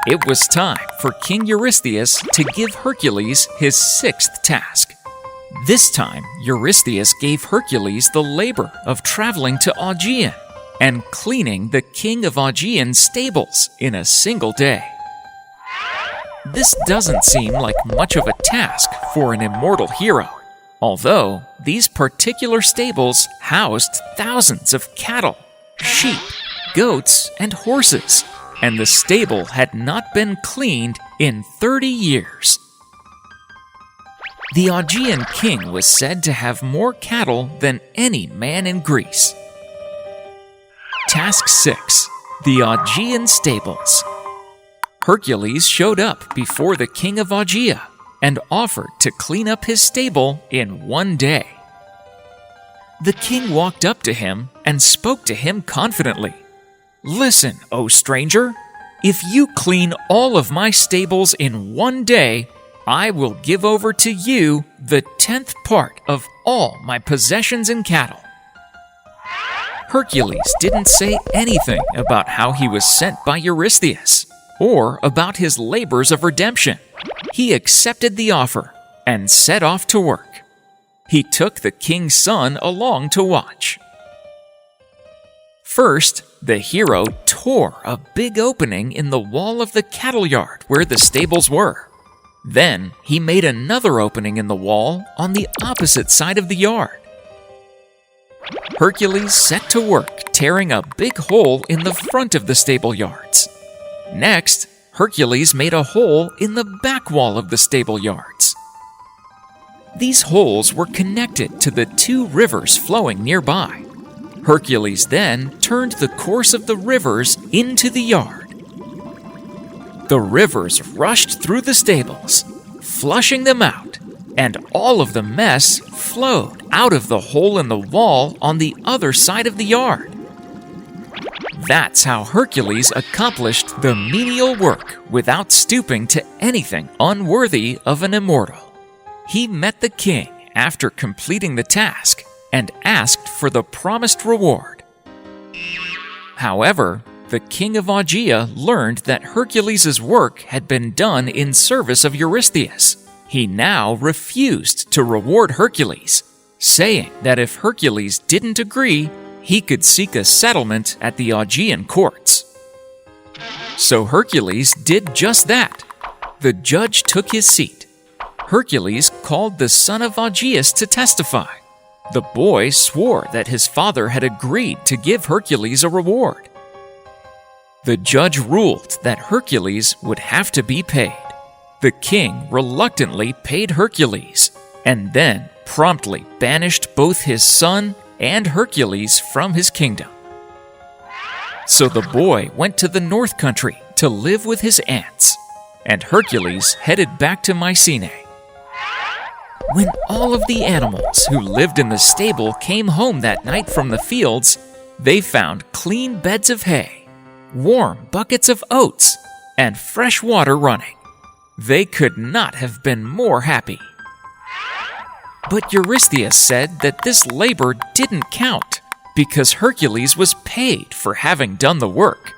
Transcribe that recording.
It was time for King Eurystheus to give Hercules his sixth task. This time, Eurystheus gave Hercules the labor of traveling to Augean and cleaning the king of Augean's stables in a single day. This doesn't seem like much of a task for an immortal hero, although these particular stables housed thousands of cattle, sheep, goats, and horses, and the stable had not been cleaned in 30 years. The Augean king was said to have more cattle than any man in Greece. Task 6. The Augean Stables. Hercules showed up before the king of Augea and offered to clean up his stable in one day. The king walked up to him and spoke to him confidently. "Listen, O stranger, if you clean all of my stables in one day, I will give over to you the 10th part of all my possessions and cattle." Hercules didn't say anything about how he was sent by Eurystheus or about his labors of redemption. He accepted the offer and set off to work. He took the king's son along to watch. First, the hero tore a big opening in the wall of the cattle yard where the stables were. Then, he made another opening in the wall on the opposite side of the yard. Hercules set to work tearing a big hole in the front of the stable yards. Next, Hercules made a hole in the back wall of the stable yards. These holes were connected to the two rivers flowing nearby. Hercules then turned the course of the rivers into the yard. The rivers rushed through the stables, flushing them out, and all of the mess flowed out of the hole in the wall on the other side of the yard. That's how Hercules accomplished the menial work without stooping to anything unworthy of an immortal. He met the king after completing the task and asked for the promised reward. However, the king of Augea learned that Hercules' work had been done in service of Eurystheus. He now refused to reward Hercules, saying that if Hercules didn't agree, he could seek a settlement at the Augean courts. So Hercules did just that. The judge took his seat. Hercules called the son of Augeas to testify. The boy swore that his father had agreed to give Hercules a reward. The judge ruled that Hercules would have to be paid. The king reluctantly paid Hercules, and then promptly banished both his son and Hercules from his kingdom. So the boy went to the North Country to live with his aunts, and Hercules headed back to Mycenae. When all of the animals who lived in the stable came home that night from the fields, they found clean beds of hay, warm buckets of oats, and fresh water running. They could not have been more happy. But Eurystheus said that this labor didn't count because Hercules was paid for having done the work.